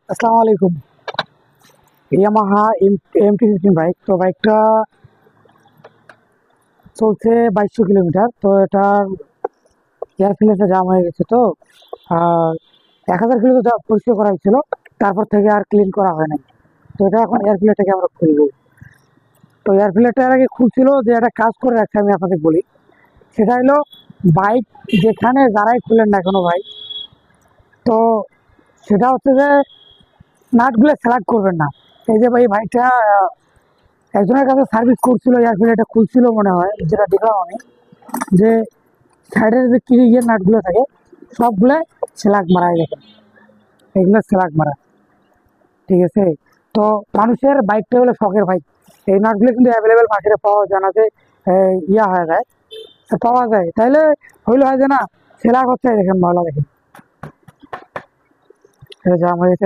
আসসালামু আলাইকুম। Yamaha MT-15 bike. তো বাইকটা চলছে 2200 কিলোমিটার। তো এটার এয়ার ফিল্টারটা জাম হয়ে গেছে। তো আর 1000 কিলো তো পরিষ্কার করা হয়েছিল, তারপর থেকে আর ক্লিন করা হয় নাই। তো এটা এখন এয়ার ফিল্টারটাকে আমরা খুলবো। তো এয়ার ফিল্টারটার আগে খুলছিল যে একটা কাজ করে রাখছে, আমি আপনাদের বলি। সেটা হলো, বাইক যেখানে যারাই খুলেন না এখনো ভাই, তো সেটা হচ্ছে যে নাটগুলো সিলেক্ট করবেন না। এই যে ভাই বাইকটা একজনের কাছে সার্ভিস করছিল, এয়ার ফিল্টারটা খুলছিল মনে হয়, যেটা দেখলাম আমি, যে সাইডের যে ইয়ে নাটগুলো থাকে সবগুলো সেলাক মারা গেছে, এগুলো সেলাক মারা। ঠিক আছে। তো মানুষের বাইকটা হলো শখের বাইক, এই নাটগুলো কিন্তু অ্যাভেলেবেল মার্কেটে পাওয়া যায় না, যে ইয়া হয়ে যায়, পাওয়া যায় তাইলে হইলে হয় যে না সেলাক হচ্ছে, দেখেন ভালো দেখেন, জাম হয়েছে।